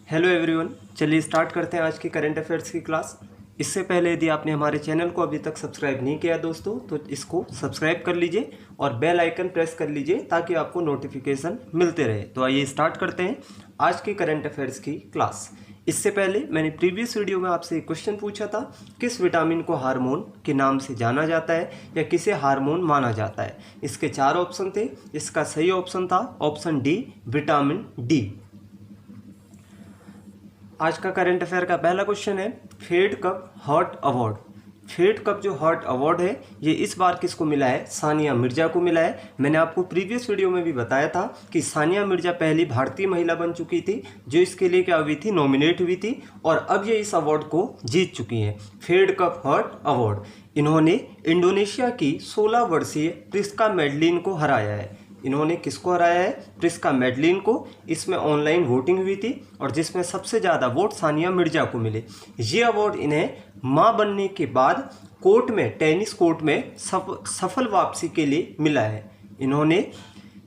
Hello everyone, चलिए start करते हैं आज की करंट अफेयर्स की क्लास। इससे पहले यदि आपने हमारे चैनल को अभी तक सब्सक्राइब नहीं किया दोस्तों, तो इसको सब्सक्राइब कर लीजिए और बेल आइकन प्रेस कर लीजिए ताकि आपको नोटिफिकेशन मिलते रहे। तो आइए स्टार्ट करते हैं आज की करंट अफेयर्स की क्लास। इससे पहले मैंने प्रीवियस वीडियो में आपसे एक क्वेश्चन पूछा था, किस विटामिन को हार्मोन के नाम से जाना जाता है या किसे हार्मोन माना जाता है। इसके 4 ऑप्शन थे। इसका सही ऑप्शन था ऑप्शन डी, विटामिन डी। आज का करंट अफेयर का पहला क्वेश्चन है, Fed Cup hot award. Fed Cup जो हॉट अवार्ड है ये इस बार किसको मिला है? सानिया मिर्जा को मिला है। मैंने आपको प्रीवियस वीडियो में भी बताया था कि सानिया मिर्जा पहली भारतीय महिला बन चुकी थी जो इसके लिए क्या हुई थी, नॉमिनेट हुई थी, और अब ये इस अवार्ड को जीत चुकी हैं, फेड कप हॉट अवार्ड। इन्होंने इंडोनेशिया की 16 वर्षीय प्रिस्का मेडलिन को हराया है। इन्होंने किसको हराया है? प्रिस्का मेडलिन को। इसमें ऑनलाइन वोटिंग हुई थी और जिसमें सबसे ज़्यादा वोट सानिया मिर्जा को मिले। ये अवार्ड इन्हें मां बनने के बाद कोर्ट में, टेनिस कोर्ट में सफल वापसी के लिए मिला है। इन्होंने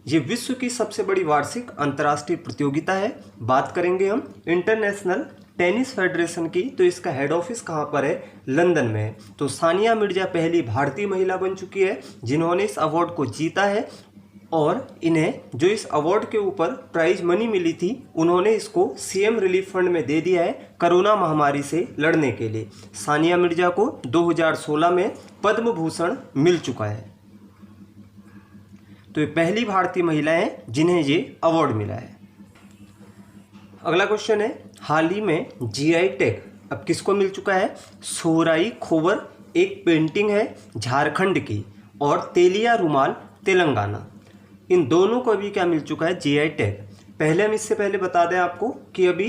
ये विश्व की सबसे बड़ी वार्षिक अंतर्राष्ट्रीय प्रतियोगिता है। बात करेंगे हम इंटरनेशनल टेनिस फेडरेशन की, तो इसका हेड ऑफिस कहाँ पर है? लंदन में है। तो सानिया मिर्जा पहली भारतीय महिला बन चुकी है जिन्होंने इस अवार्ड को जीता है, और इन्हें जो इस अवार्ड के ऊपर प्राइज मनी मिली थी उन्होंने इसको सीएम रिलीफ फंड में दे दिया है कोरोना महामारी से लड़ने के लिए। सानिया मिर्जा को 2016 में पद्म भूषण मिल चुका है। तो ये पहली भारतीय महिला है जिन्हें ये अवार्ड मिला है। अगला क्वेश्चन है, हाल ही में जीआई टैग अब किसको मिल चुका है? सोहराई खोबर एक पेंटिंग है झारखंड की, और तेलिया रुमाल तेलंगाना। इन दोनों को अभी क्या मिल चुका है? GI tag. पहले हम इससे पहले बता दें आपको कि अभी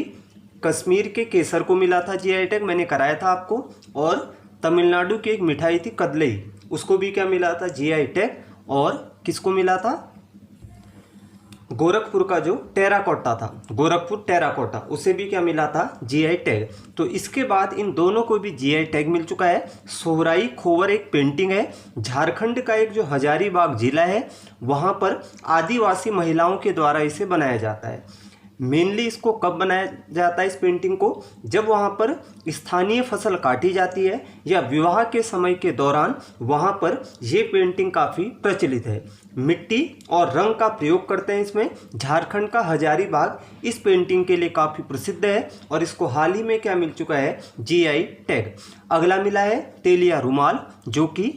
कश्मीर के केसर को मिला था जीआई टैग, मैंने कराया था आपको, और तमिलनाडु की एक मिठाई थी कदलई, उसको भी क्या मिला था? GI tag. और किसको मिला था? गोरखपुर का जो टेराकोटा था, गोरखपुर टेराकोटा, उसे भी क्या मिला था? GI tag. तो इसके बाद इन दोनों को भी जीआई टैग मिल चुका है। सोहराई खोबर एक पेंटिंग है, झारखंड का एक जो हजारीबाग जिला है वहाँ पर आदिवासी महिलाओं के द्वारा इसे बनाया जाता है। मेनली इसको कब बनाया जाता है इस पेंटिंग को? जब वहाँ पर स्थानीय फसल काटी जाती है या विवाह के समय के दौरान वहाँ पर ये पेंटिंग काफ़ी प्रचलित है। मिट्टी और रंग का प्रयोग करते हैं इसमें। झारखंड का हजारीबाग इस पेंटिंग के लिए काफ़ी प्रसिद्ध है और इसको हाल ही में क्या मिल चुका है? GI tag. अगला मिला है तेलिया रुमाल, जो कि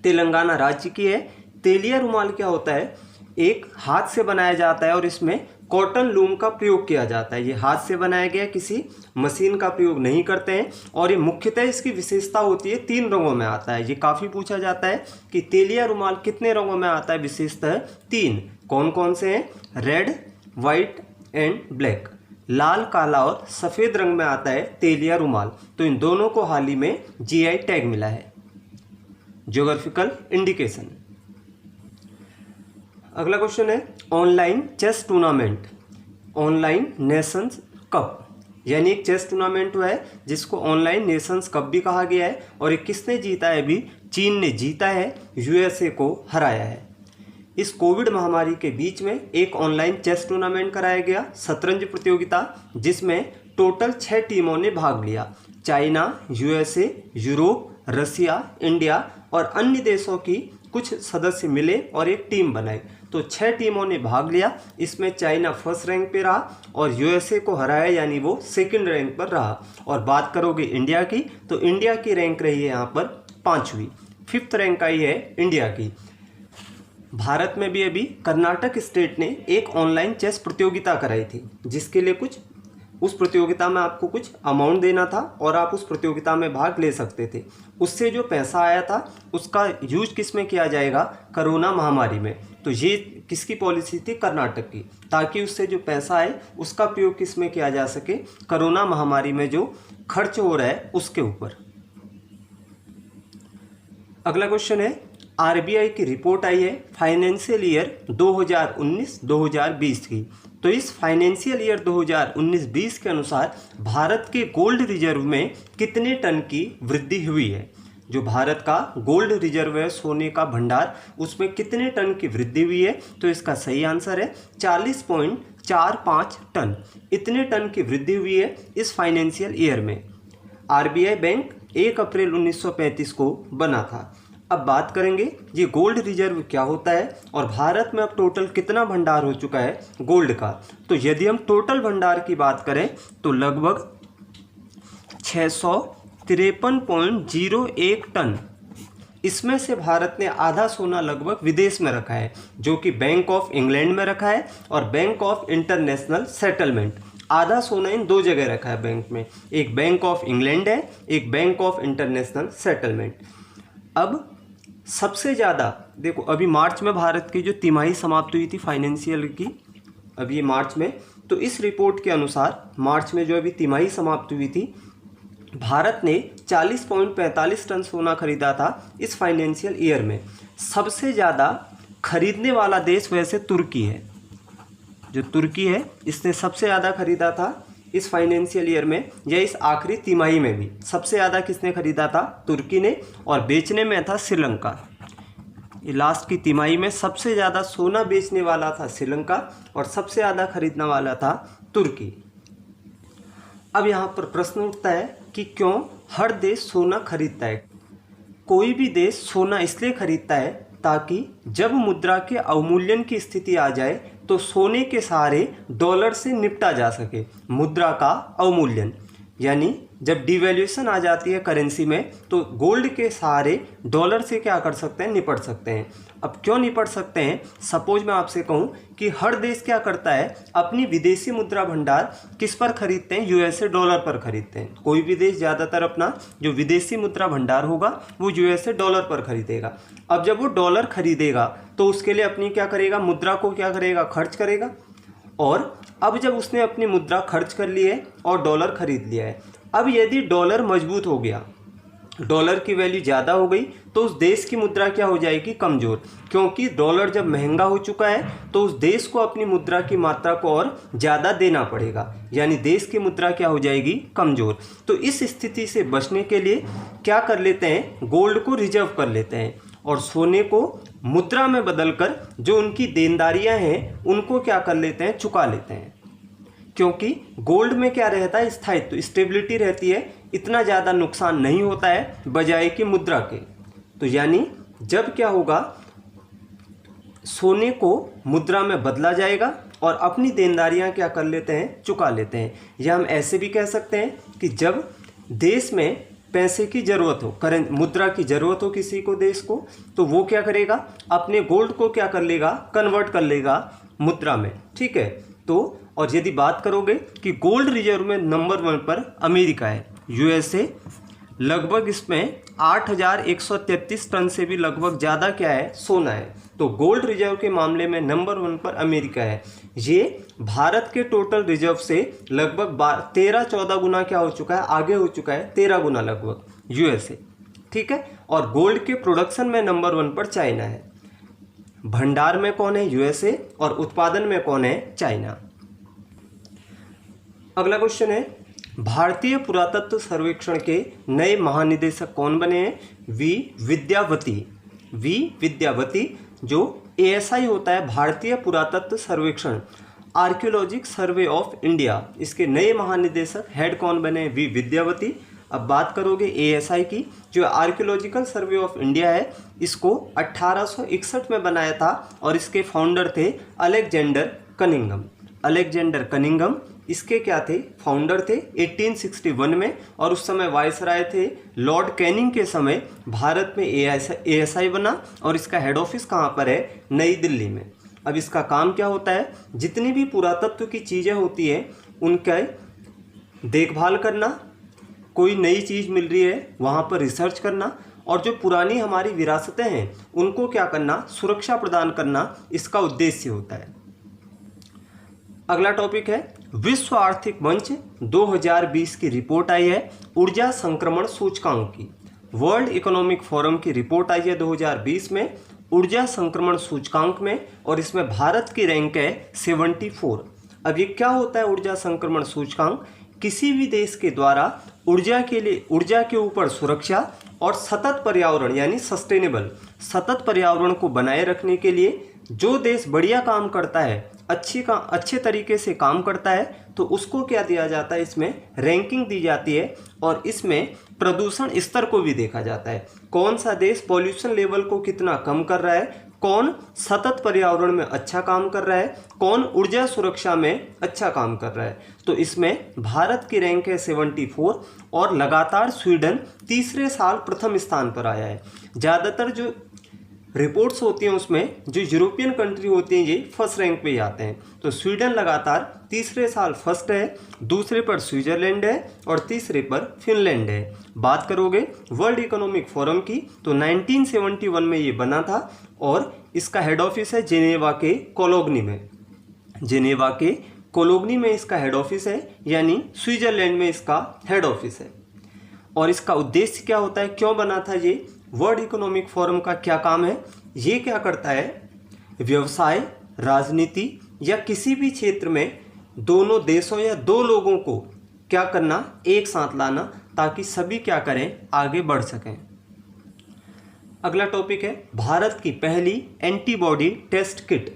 तेलंगाना राज्य की है। तेलिया रुमाल क्या होता है? एक हाथ से बनाया जाता है और इसमें कॉटन लूम का प्रयोग किया जाता है। ये हाथ से बनाया गया, किसी मशीन का प्रयोग नहीं करते हैं, और ये मुख्यतः इसकी विशेषता होती है 3 रंगों में आता है। ये काफ़ी पूछा जाता है कि तेलिया रुमाल कितने रंगों में आता है? विशेषतः 3। कौन कौन से हैं? Red, white and black. लाल, काला और सफ़ेद रंग में आता है तेलिया रुमाल। तो इन दोनों को हाल ही में जीआई टैग मिला है, ज्योग्राफिकल इंडिकेशन। अगला क्वेश्चन है, online chess tournament, online nations cup, यानी एक चेस टूर्नामेंट हुआ है जिसको ऑनलाइन नेशंस कप भी कहा गया है, और ये किसने जीता है? अभी चीन ने जीता है, यूएसए को हराया है। इस कोविड महामारी के बीच में एक ऑनलाइन चेस टूर्नामेंट कराया गया, शतरंज प्रतियोगिता, जिसमें टोटल 6 टीमों ने भाग लिया। चाइना, यूएसए, यूरोप, रसिया, इंडिया और अन्य देशों की कुछ सदस्य मिले और एक टीम बनाई। तो 6 टीमों ने भाग लिया। इसमें चाइना फर्स्ट रैंक पे रहा और यूएसए को हराया, यानी वो सेकंड रैंक पर रहा। और बात करोगे इंडिया की, तो इंडिया की रैंक रही है यहाँ पर 5वीं, 5th रैंक आई है इंडिया की। भारत में भी अभी कर्नाटक स्टेट ने एक ऑनलाइन चेस प्रतियोगिता कराई थी, जिसके लिए उस प्रतियोगिता में आपको कुछ अमाउंट देना था और आप उस प्रतियोगिता में भाग ले सकते थे। उससे जो पैसा आया था उसका यूज किस में किया जाएगा? कोरोना महामारी में। तो ये किसकी पॉलिसी थी? कर्नाटक की, ताकि उससे जो पैसा आए उसका प्रयोग किस में किया जा सके? कोरोना महामारी में जो खर्च हो रहा है उसके ऊपर। अगला क्वेश्चन है, आरबीआई की रिपोर्ट आई है फाइनेंशियल ईयर 2019-2020 की। तो इस फाइनेंशियल ईयर 2019-20 के अनुसार भारत के गोल्ड रिजर्व में कितने टन की वृद्धि हुई है? जो भारत का गोल्ड रिजर्व है, सोने का भंडार, उसमें कितने टन की वृद्धि हुई है? तो इसका सही आंसर है 0.45 टन, इतने टन की वृद्धि हुई है इस फाइनेंशियल ईयर में। आरबीआई बैंक 1 अप्रैल 1935 को बना था। अब बात करेंगे ये गोल्ड रिजर्व क्या होता है और भारत में अब टोटल कितना भंडार हो चुका है गोल्ड का। तो यदि हम टोटल भंडार की बात करें तो लगभग 653.01 टन, इसमें से भारत ने आधा सोना लगभग विदेश में रखा है, जो कि बैंक ऑफ इंग्लैंड में रखा है और बैंक ऑफ इंटरनेशनल सेटलमेंट। आधा सोना इन दो जगह रखा है बैंक में, एक बैंक ऑफ इंग्लैंड है, एक बैंक ऑफ इंटरनेशनल सेटलमेंट। अब सबसे ज़्यादा देखो, अभी मार्च में भारत की जो तिमाही समाप्त हुई थी फाइनेंशियल की, अभी मार्च में, तो इस रिपोर्ट के अनुसार मार्च में जो अभी तिमाही समाप्त हुई थी, भारत ने 40.45 टन सोना खरीदा था इस फाइनेंशियल ईयर में। सबसे ज़्यादा खरीदने वाला देश वैसे तुर्की है, जो तुर्की है इसने सबसे ज़्यादा खरीदा था इस फाइनेंशियल ईयर में, या इस आखिरी तिमाही में भी सबसे ज़्यादा किसने खरीदा था, तुर्की ने, और बेचने में था श्रीलंका। ये लास्ट की तिमाही में सबसे ज़्यादा सोना बेचने वाला था श्रीलंका और सबसे ज़्यादा खरीदने वाला था तुर्की। अब यहाँ पर प्रश्न उठता है कि क्यों हर देश सोना खरीदता है। कोई भी देश सोना इसलिए खरीदता है ताकि जब मुद्रा के अवमूल्यन की स्थिति आ जाए तो सोने के सहारे डॉलर से निपटा जा सके। मुद्रा का अवमूल्यन यानी जब डिवैल्यूएशन आ जाती है करेंसी में, तो गोल्ड के सहारे डॉलर से क्या कर सकते हैं, निपट सकते हैं। अब क्यों निपट सकते हैं, सपोज मैं आपसे कहूं कि हर देश क्या करता है, अपनी विदेशी मुद्रा भंडार किस पर खरीदते हैं, यूएसए डॉलर पर खरीदते हैं। कोई भी देश ज़्यादातर अपना जो विदेशी मुद्रा भंडार होगा वो यूएसए डॉलर पर खरीदेगा। अब जब वो डॉलर खरीदेगा तो उसके लिए अपनी क्या करेगा, मुद्रा को क्या करेगा, खर्च करेगा। और अब जब उसने अपनी मुद्रा खर्च कर ली है और डॉलर खरीद लिया है, अब यदि डॉलर मजबूत हो गया, डॉलर की वैल्यू ज़्यादा हो गई, तो उस देश की मुद्रा क्या हो जाएगी, कमज़ोर। क्योंकि डॉलर जब महंगा हो चुका है तो उस देश को अपनी मुद्रा की मात्रा को और ज़्यादा देना पड़ेगा, यानी देश की मुद्रा क्या हो जाएगी, कमज़ोर। तो इस स्थिति से बचने के लिए क्या कर लेते हैं, गोल्ड को रिजर्व कर लेते हैं और सोने को मुद्रा में बदलकर जो उनकी देनदारियां हैं उनको क्या कर लेते हैं, चुका लेते हैं। क्योंकि गोल्ड में क्या रहता है, स्थायित्व, स्टेबिलिटी रहती है, इतना ज़्यादा नुकसान नहीं होता है बजाय कि मुद्रा के। तो यानी जब क्या होगा, सोने को मुद्रा में बदला जाएगा और अपनी देनदारियां क्या कर लेते हैं, चुका लेते हैं। या हम ऐसे भी कह सकते हैं कि जब देश में पैसे की ज़रूरत हो, करेंट मुद्रा की ज़रूरत हो किसी को, देश को, तो वो क्या करेगा, अपने गोल्ड को क्या कर लेगा, कन्वर्ट कर लेगा मुद्रा में। ठीक है। तो और यदि बात करोगे कि गोल्ड रिजर्व में नंबर 1 पर अमेरिका है, यूएसए, लगभग इसमें 8,133 टन से भी लगभग ज़्यादा क्या है, सोना है। तो गोल्ड रिजर्व के मामले में नंबर 1 पर अमेरिका है। ये भारत के टोटल रिजर्व से लगभग 13-14 गुना क्या हो चुका है, आगे हो चुका है, 13 गुना लगभग यूएसए। ठीक है। और गोल्ड के प्रोडक्शन में नंबर 1 पर चाइना है। भंडार में कौन है, यूएसए, और उत्पादन में कौन है, चाइना। अगला क्वेश्चन है, भारतीय पुरातत्व सर्वेक्षण के नए महानिदेशक कौन बने हैं, वी विद्यावती, जो एएसआई होता है, भारतीय पुरातत्व सर्वेक्षण, आर्कियोलॉजिक सर्वे ऑफ इंडिया, इसके नए महानिदेशक हेड कौन बने, वी विद्यावती। अब बात करोगे एएसआई की, जो आर्कियोलॉजिकल सर्वे ऑफ इंडिया है, इसको 1861 में बनाया था और इसके फाउंडर थे अलेक्जेंडर कनिंघम। इसके क्या थे, फाउंडर थे 1861 में, और उस समय वायसराय थे लॉर्ड कैनिंग के समय भारत में एएसआई बना और इसका हेड ऑफिस कहाँ पर है, नई दिल्ली में। अब इसका काम क्या होता है, जितनी भी पुरातत्व की चीज़ें होती हैं उनका देखभाल करना, कोई नई चीज़ मिल रही है वहाँ पर रिसर्च करना, और जो पुरानी हमारी विरासतें हैं उनको क्या करना, सुरक्षा प्रदान करना, इसका उद्देश्य होता है। अगला टॉपिक है, विश्व आर्थिक मंच 2020 की रिपोर्ट आई है ऊर्जा संक्रमण सूचकांक की। वर्ल्ड इकोनॉमिक फोरम की रिपोर्ट आई है 2020 में ऊर्जा संक्रमण सूचकांक में, और इसमें भारत की रैंक है 74। अब ये क्या होता है ऊर्जा संक्रमण सूचकांक, किसी भी देश के द्वारा ऊर्जा के ऊपर सुरक्षा और सतत पर्यावरण यानी सस्टेनेबल सतत पर्यावरण को बनाए रखने के लिए जो देश बढ़िया काम करता है अच्छे तरीके से काम करता है तो उसको क्या दिया जाता है, इसमें रैंकिंग दी जाती है। और इसमें प्रदूषण स्तर को भी देखा जाता है, कौन सा देश पॉल्यूशन लेवल को कितना कम कर रहा है, कौन सतत पर्यावरण में अच्छा काम कर रहा है, कौन ऊर्जा सुरक्षा में अच्छा काम कर रहा है। तो इसमें भारत की रैंक है 74 और लगातार स्वीडन तीसरे साल प्रथम स्थान पर आया है। ज़्यादातर जो रिपोर्ट्स होती हैं उसमें जो यूरोपियन कंट्री होती हैं ये फर्स्ट रैंक पे ही आते हैं। तो स्वीडन लगातार तीसरे साल फर्स्ट है, दूसरे पर स्विट्जरलैंड है और तीसरे पर फिनलैंड है। बात करोगे वर्ल्ड इकोनॉमिक फोरम की तो 1971 में ये बना था और इसका हेड ऑफिस है जेनेवा के कोलोग्नी में। जेनेवा के कोलोग्नी में इसका हेड ऑफिस है, यानी स्विट्जरलैंड में इसका हेड ऑफिस है। और इसका उद्देश्य क्या होता है, क्यों बना था ये, वर्ल्ड इकोनॉमिक फोरम का क्या काम है, ये क्या करता है, व्यवसाय, राजनीति या किसी भी क्षेत्र में दोनों देशों या दो लोगों को क्या करना, एक साथ लाना, ताकि सभी क्या करें, आगे बढ़ सकें। अगला टॉपिक है भारत की पहली एंटीबॉडी टेस्ट किट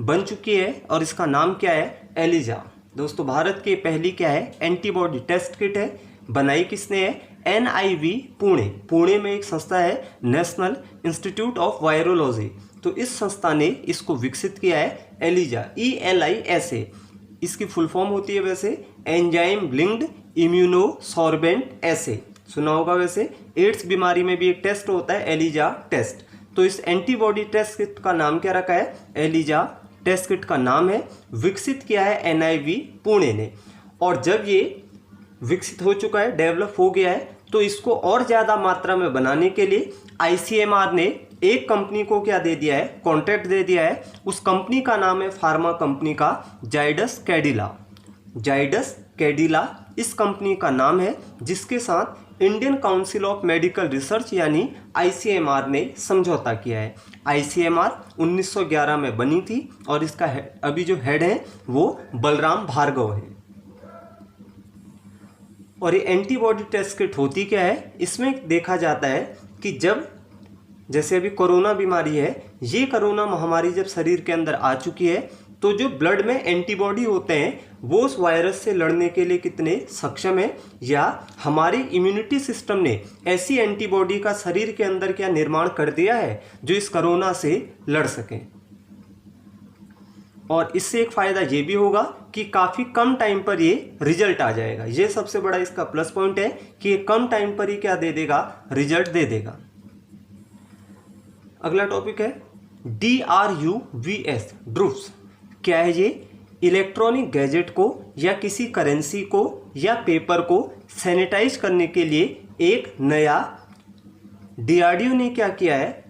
बन चुकी है और इसका नाम क्या है, एलिजा। दोस्तों भारत की पहली क्या है, एंटीबॉडी टेस्ट किट है। बनाई किसने है, NIV पुणे में एक संस्था है, नेशनल इंस्टीट्यूट ऑफ वायरोलॉजी। तो इस संस्था ने इसको विकसित किया है, एलिजा, ELISA। इसकी फुल फॉर्म होती है वैसे एंजाइम लिंक्ड इम्यूनोसॉर्बेंट एसे, सुना होगा वैसे। एड्स बीमारी में भी एक टेस्ट होता है, एलिजा टेस्ट। तो इस एंटीबॉडी टेस्ट किट का नाम क्या रखा है, एलिजा टेस्ट किट का नाम है। विकसित किया है NIV पुणे ने। और जब ये विकसित हो चुका है, डेवलप हो गया है, तो इसको और ज़्यादा मात्रा में बनाने के लिए ICMR ने एक कंपनी को क्या दे दिया है, कॉन्ट्रैक्ट दे दिया है। उस कंपनी का नाम है फार्मा कंपनी का जाइडस कैडिला। जाइडस कैडिला इस कंपनी का नाम है, जिसके साथ Indian council of medical research यानी ICMR ने समझौता किया है। ICMR 1911 में बनी थी और इसका अभी जो हेड है वो बलराम भार्गव है। और ये एंटीबॉडी टेस्ट किट होती क्या है, इसमें देखा जाता है कि जब जैसे अभी कोरोना बीमारी है, ये कोरोना महामारी जब शरीर के अंदर आ चुकी है तो जो ब्लड में एंटीबॉडी होते हैं वो उस वायरस से लड़ने के लिए कितने सक्षम है, या हमारी इम्यूनिटी सिस्टम ने ऐसी एंटीबॉडी का शरीर के अंदर क्या निर्माण कर दिया है जो इस कोरोना से लड़ सकें। और इससे एक फ़ायदा ये भी होगा कि काफ़ी कम टाइम पर ये रिजल्ट आ जाएगा। ये सबसे बड़ा इसका प्लस पॉइंट है कि ये कम टाइम पर ही क्या दे देगा, रिजल्ट दे देगा। अगला टॉपिक है DRUVS ड्रूफ्स। क्या है ये, इलेक्ट्रॉनिक गैजेट को या किसी करेंसी को या पेपर को सैनिटाइज करने के लिए एक नया DRDO ने क्या किया है,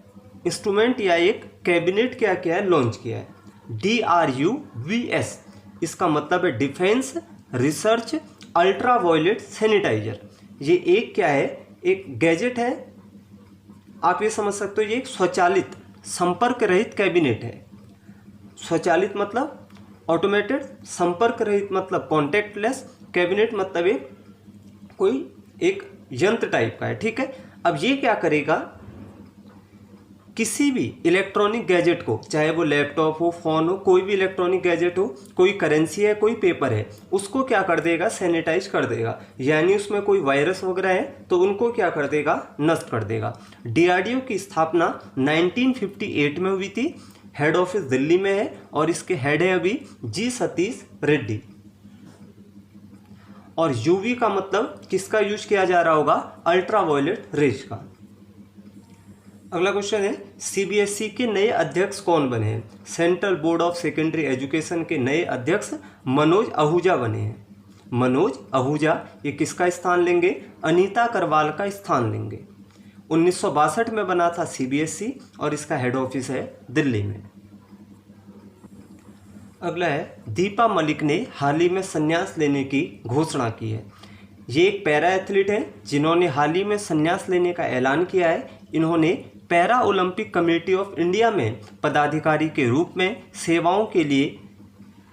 इंस्ट्रूमेंट या एक कैबिनेट क्या किया है, लॉन्च किया है। DRUVS इसका मतलब है defence research ultra violet sanitiser. ये एक क्या है, एक गैजेट है, आप ये समझ सकते हो, ये एक स्वचालित संपर्क रहित कैबिनेट है। स्वचालित मतलब ऑटोमेटेड, संपर्क रहित मतलब कॉन्टैक्टलेस, कैबिनेट मतलब एक कोई एक यंत्र टाइप का है, ठीक है। अब ये क्या करेगा, किसी भी इलेक्ट्रॉनिक गैजेट को, चाहे वो लैपटॉप हो, फोन हो, कोई भी इलेक्ट्रॉनिक गैजेट हो, कोई करेंसी है, कोई पेपर है, उसको क्या कर देगा, सैनिटाइज कर देगा। यानी उसमें कोई वायरस वगैरह है तो उनको क्या कर देगा, नष्ट कर देगा। DRDO की स्थापना 1958 में हुई थी। हेड ऑफिस दिल्ली में है और इसके हेड है अभी G सतीश रेड्डी। और UV का मतलब किसका यूज किया जा रहा होगा, अल्ट्रा वायलेट रेज का। अगला क्वेश्चन है CBSE के नए अध्यक्ष कौन बने हैं। Central board of secondary education के नए अध्यक्ष मनोज आहूजा बने हैं। मनोज आहूजा ये किसका स्थान लेंगे, अनीता करवाल का स्थान लेंगे। 1962 में बना था CBSE और इसका हेड ऑफिस है दिल्ली में। अगला है दीपा मलिक ने हाल ही में संन्यास लेने की घोषणा की है। ये एक पैरा एथलीट है जिन्होंने हाल ही में संन्यास लेने का ऐलान किया है। इन्होंने para Olympic committee of India में पदाधिकारी के रूप में सेवाओं के लिए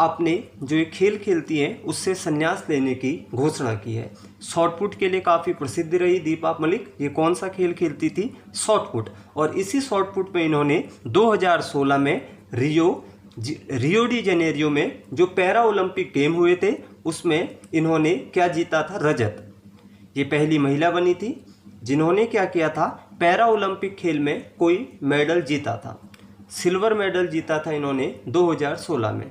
अपने जो ये खेल खेलती हैं उससे संन्यास लेने की घोषणा की है। शॉटपुट के लिए काफ़ी प्रसिद्ध रही दीपा मलिक। ये कौन सा खेल खेलती थी, शॉटपुट। और इसी शॉटपुट में इन्होंने 2016 में रियो रियो डी जेनेरियो में जो पैरा ओलंपिक गेम हुए थे उसमें इन्होंने क्या जीता था, रजत। ये पहली महिला बनी थी जिन्होंने क्या किया था, पैरा ओलंपिक खेल में कोई मेडल जीता था। सिल्वर मेडल जीता था इन्होंने 2016 में।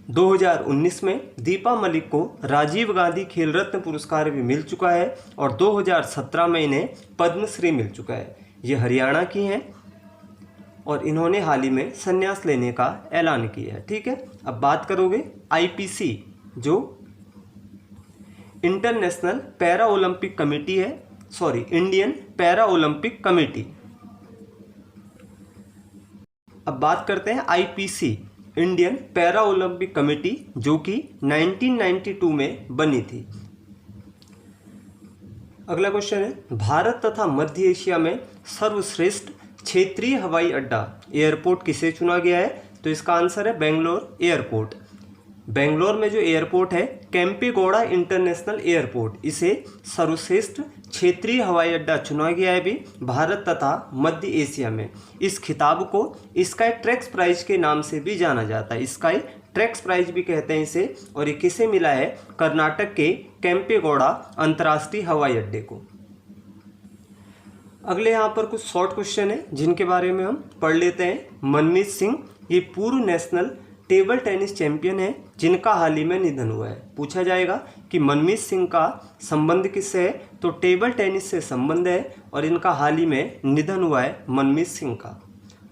2019 में दीपा मलिक को राजीव गांधी खेल रत्न पुरस्कार भी मिल चुका है और 2017 में इन्हें पद्मश्री मिल चुका है। ये हरियाणा की हैं और इन्होंने हाल ही में संन्यास लेने का ऐलान किया है। ठीक है, अब बात करोगे आईपीसी जो इंटरनेशनल पैरा ओलंपिक कमेटी है, sorry Indian para Olympic committee. अब बात करते हैं IPC Indian para Olympic committee जो कि 1992 में बनी थी। अगला क्वेश्चन है, भारत तथा मध्य एशिया में सर्वश्रेष्ठ क्षेत्रीय हवाई अड्डा एयरपोर्ट किसे चुना गया है? तो इसका आंसर है बेंगलोर एयरपोर्ट। बेंगलोर में जो एयरपोर्ट है केम्पेगौड़ा इंटरनेशनल एयरपोर्ट, इसे सर्वश्रेष्ठ क्षेत्रीय हवाई अड्डा चुना गया है भी भारत तथा मध्य एशिया में। इस खिताब को स्काई ट्रैक्स प्राइज के नाम से भी जाना जाता है, स्काई ट्रैक्स प्राइज भी कहते हैं इसे। और ये किसे मिला है? कर्नाटक के केम्पेगौड़ा अंतर्राष्ट्रीय हवाई अड्डे को। अगले यहाँ पर कुछ शॉर्ट क्वेश्चन है जिनके बारे में हम पढ़ लेते हैं। मनमीत सिंह ये पूर्व नेशनल टेबल टेनिस चैंपियन है जिनका हाल ही में निधन हुआ है। पूछा जाएगा कि मनमीत सिंह का संबंध किससे है? तो टेबल टेनिस से संबंध है और इनका हाल ही में निधन हुआ है मनमीत सिंह का।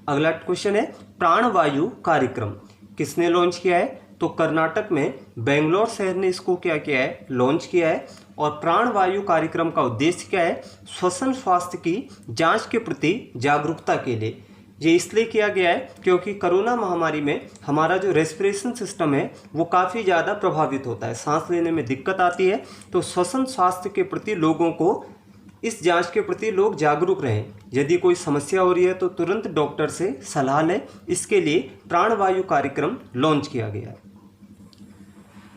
अगला क्वेश्चन है, प्राणवायु कार्यक्रम किसने लॉन्च किया है? तो कर्नाटक में बेंगलोर शहर ने इसको क्या किया है? लॉन्च किया है। और प्राणवायु कार्यक्रम का उद्देश्य क्या है? श्वसन स्वास्थ्य की जांच के प्रति जागरूकता के लिए। ये इसलिए किया गया है क्योंकि कोरोना महामारी में हमारा जो रेस्पिरेशन सिस्टम है वो काफ़ी ज़्यादा प्रभावित होता है, सांस लेने में दिक्कत आती है। तो श्वसन स्वास्थ्य के प्रति लोगों को, इस जांच के प्रति लोग जागरूक रहें। यदि कोई समस्या हो रही है तो तुरंत डॉक्टर से सलाह लें। इसके लिए प्राणवायु कार्यक्रम लॉन्च किया गया है।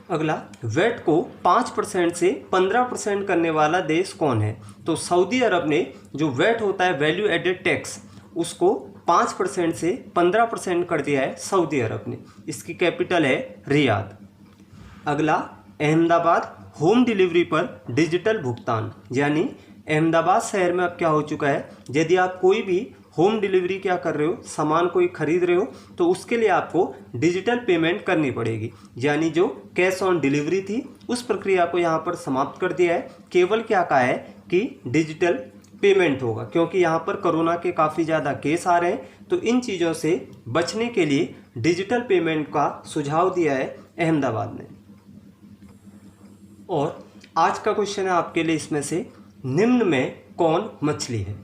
अगला, वैट को 5% से 15% करने वाला देश कौन है? तो सऊदी अरब ने जो वैट होता है वैल्यू एडेड टैक्स उसको 5% से 15% कर दिया है सऊदी अरब ने। इसकी कैपिटल है रियाद। अगला, अहमदाबाद होम डिलीवरी पर डिजिटल भुगतान, यानी अहमदाबाद शहर में अब क्या हो चुका है, यदि आप कोई भी होम डिलीवरी क्या कर रहे हो, सामान कोई खरीद रहे हो तो उसके लिए आपको डिजिटल पेमेंट करनी पड़ेगी। यानी जो कैश ऑन डिलीवरी थी उस प्रक्रिया को यहाँ पर समाप्त कर दिया है। केवल क्या कहा है कि डिजिटल पेमेंट होगा, क्योंकि यहाँ पर कोरोना के काफ़ी ज़्यादा केस आ रहे हैं। तो इन चीज़ों से बचने के लिए डिजिटल पेमेंट का सुझाव दिया है अहमदाबाद ने। और आज का क्वेश्चन है आपके लिए, इसमें से निम्न में कौन मछली है?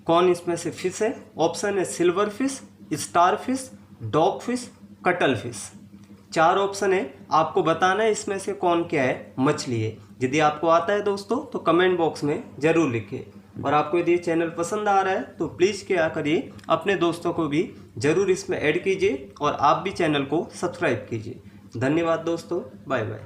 कौन इसमें से फिश है? ऑप्शन है silver fish, star fish, dog fish, cuttle fish. 4 option है, आपको बताना है इसमें से कौन क्या है, मछली है। यदि आपको आता है दोस्तों तो कमेंट बॉक्स में ज़रूर लिखिए। और आपको यदि ये चैनल पसंद आ रहा है तो प्लीज़ क्या करिए, अपने दोस्तों को भी ज़रूर इसमें ऐड कीजिए और आप भी चैनल को सब्सक्राइब कीजिए। धन्यवाद दोस्तों, बाय बाय।